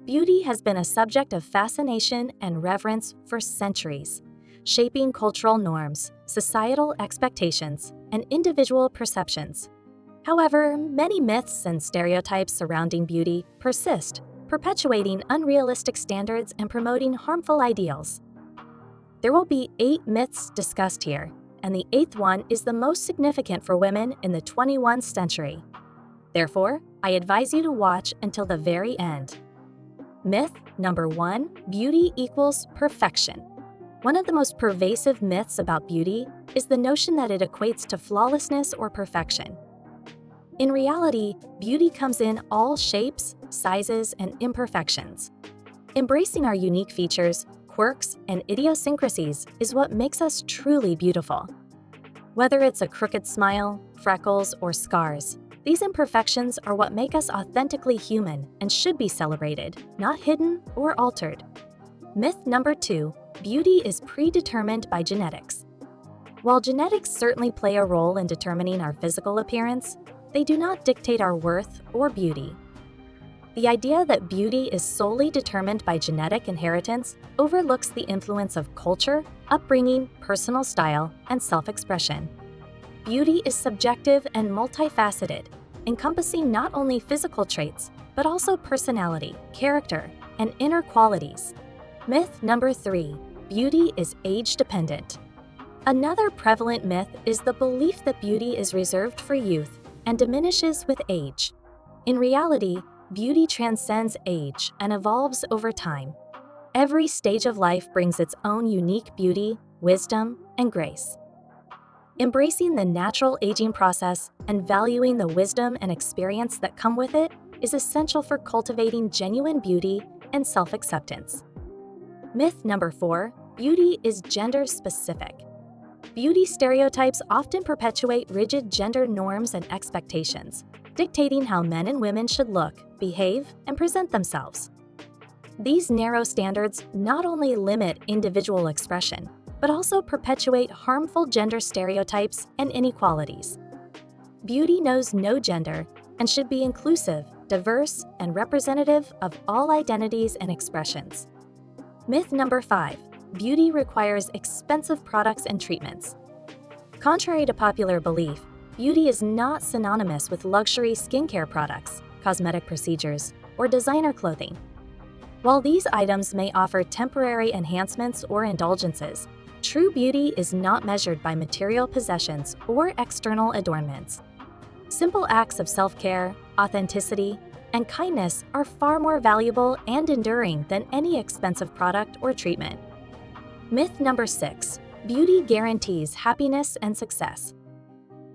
Beauty has been a subject of fascination and reverence for centuries, shaping cultural norms, societal expectations, and individual perceptions. However, many myths and stereotypes surrounding beauty persist, perpetuating unrealistic standards and promoting harmful ideals. There will be 8 myths discussed here, and the 8th one is the most significant for women in the 21st century. Therefore, I advise you to watch until the very end. Myth number 1: beauty equals perfection. One of the most pervasive myths about beauty is the notion that it equates to flawlessness or perfection. In reality, beauty comes in all shapes, sizes, and imperfections. Embracing our unique features, quirks, and idiosyncrasies is what makes us truly beautiful. Whether it's a crooked smile, freckles, or scars, these imperfections are what make us authentically human and should be celebrated, not hidden or altered. Myth number 2: beauty is predetermined by genetics. While genetics certainly play a role in determining our physical appearance, they do not dictate our worth or beauty. The idea that beauty is solely determined by genetic inheritance overlooks the influence of culture, upbringing, personal style, and self-expression. Beauty is subjective and multifaceted, encompassing not only physical traits, but also personality, character, and inner qualities. Myth number 3: beauty is age-dependent. Another prevalent myth is the belief that beauty is reserved for youth and diminishes with age. In reality, beauty transcends age and evolves over time. Every stage of life brings its own unique beauty, wisdom, and grace. Embracing the natural aging process and valuing the wisdom and experience that come with it is essential for cultivating genuine beauty and self-acceptance. Myth number 4: beauty is gender-specific. Beauty stereotypes often perpetuate rigid gender norms and expectations, dictating how men and women should look, behave, and present themselves. These narrow standards not only limit individual expression, but also perpetuate harmful gender stereotypes and inequalities. Beauty knows no gender and should be inclusive, diverse, and representative of all identities and expressions. Myth number 5: beauty requires expensive products and treatments. Contrary to popular belief, beauty is not synonymous with luxury skincare products, cosmetic procedures, or designer clothing. While these items may offer temporary enhancements or indulgences, true beauty is not measured by material possessions or external adornments. Simple acts of self-care, authenticity, and kindness are far more valuable and enduring than any expensive product or treatment. Myth number 6: beauty guarantees happiness and success.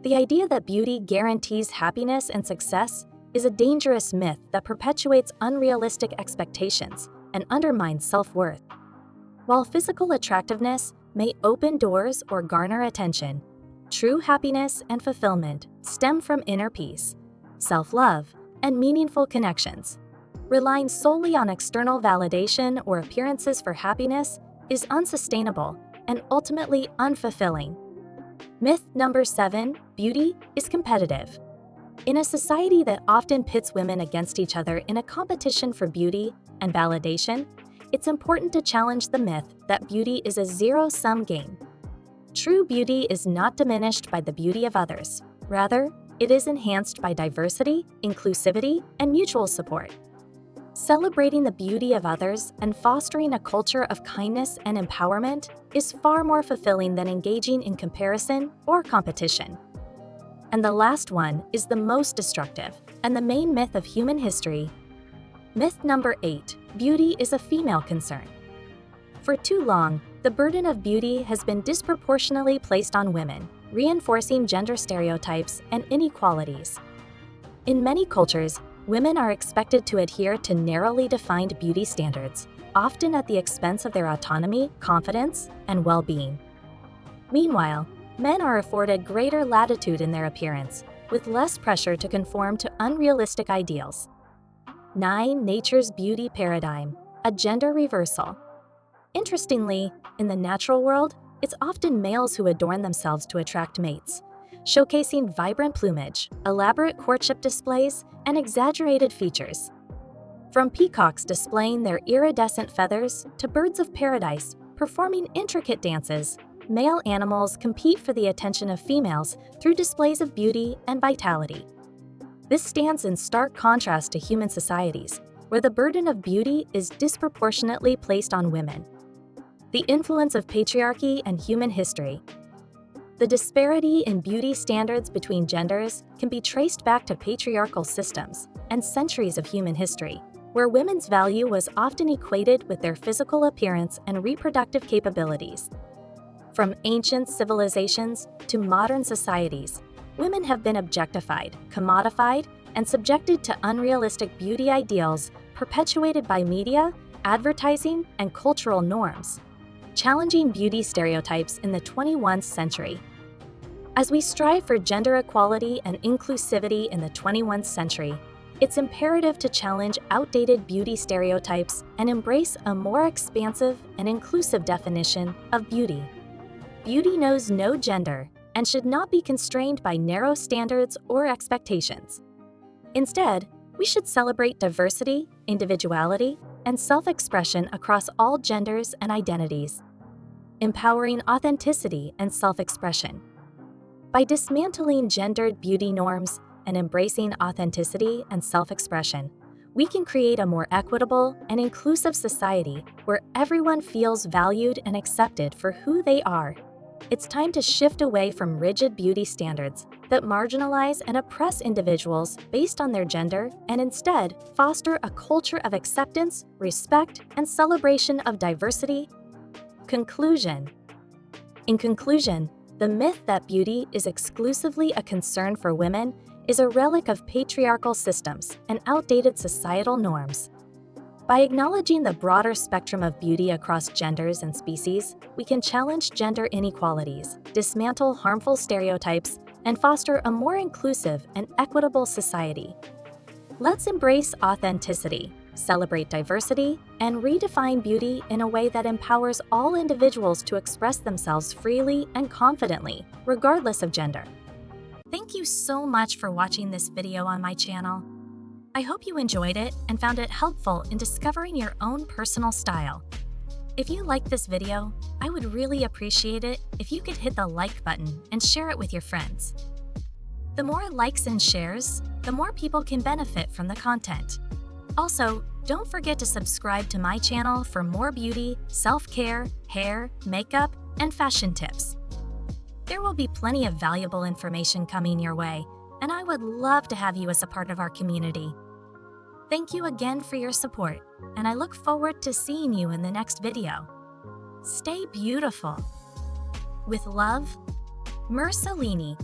The idea that beauty guarantees happiness and success is a dangerous myth that perpetuates unrealistic expectations and undermines self-worth. While physical attractiveness may open doors or garner attention, true happiness and fulfillment stem from inner peace, self-love, and meaningful connections. Relying solely on external validation or appearances for happiness is unsustainable and ultimately unfulfilling. Myth number 7: beauty is competitive. In a society that often pits women against each other in a competition for beauty and validation, it's important to challenge the myth that beauty is a zero-sum game. True beauty is not diminished by the beauty of others. Rather, it is enhanced by diversity, inclusivity, and mutual support. Celebrating the beauty of others and fostering a culture of kindness and empowerment is far more fulfilling than engaging in comparison or competition. And the last one is the most destructive and the main myth of human history. Myth number 8: beauty is a female concern. For too long, the burden of beauty has been disproportionately placed on women, reinforcing gender stereotypes and inequalities. In many cultures, women are expected to adhere to narrowly defined beauty standards, often at the expense of their autonomy, confidence, and well-being. Meanwhile, men are afforded greater latitude in their appearance, with less pressure to conform to unrealistic ideals. 9. Nature's beauty paradigm: a gender reversal. Interestingly, in the natural world, it's often males who adorn themselves to attract mates, showcasing vibrant plumage, elaborate courtship displays, and exaggerated features. From peacocks displaying their iridescent feathers to birds of paradise performing intricate dances, male animals compete for the attention of females through displays of beauty and vitality. This stands in stark contrast to human societies, where the burden of beauty is disproportionately placed on women. The influence of patriarchy and human history. The disparity in beauty standards between genders can be traced back to patriarchal systems and centuries of human history, where women's value was often equated with their physical appearance and reproductive capabilities. From ancient civilizations to modern societies, women have been objectified, commodified, and subjected to unrealistic beauty ideals perpetuated by media, advertising, and cultural norms, challenging beauty stereotypes in the 21st century. As we strive for gender equality and inclusivity in the 21st century, it's imperative to challenge outdated beauty stereotypes and embrace a more expansive and inclusive definition of beauty. Beauty knows no gender and should not be constrained by narrow standards or expectations. Instead, we should celebrate diversity, individuality, and self-expression across all genders and identities, empowering authenticity and self-expression. By dismantling gendered beauty norms and embracing authenticity and self-expression, we can create a more equitable and inclusive society where everyone feels valued and accepted for who they are. It's time to shift away from rigid beauty standards that marginalize and oppress individuals based on their gender and instead foster a culture of acceptance, respect, and celebration of diversity. Conclusion. In conclusion, the myth that beauty is exclusively a concern for women is a relic of patriarchal systems and outdated societal norms. By acknowledging the broader spectrum of beauty across genders and species, we can challenge gender inequalities, dismantle harmful stereotypes, and foster a more inclusive and equitable society. Let's embrace authenticity, celebrate diversity, and redefine beauty in a way that empowers all individuals to express themselves freely and confidently, regardless of gender. Thank you so much for watching this video on my channel. I hope you enjoyed it and found it helpful in discovering your own personal style. If you liked this video, I would really appreciate it if you could hit the like button and share it with your friends. The more likes and shares, the more people can benefit from the content. Also, don't forget to subscribe to my channel for more beauty, self-care, hair, makeup, and fashion tips. There will be plenty of valuable information coming your way, and I would love to have you as a part of our community. Thank you again for your support, and I look forward to seeing you in the next video. Stay beautiful. With love, Mersalini.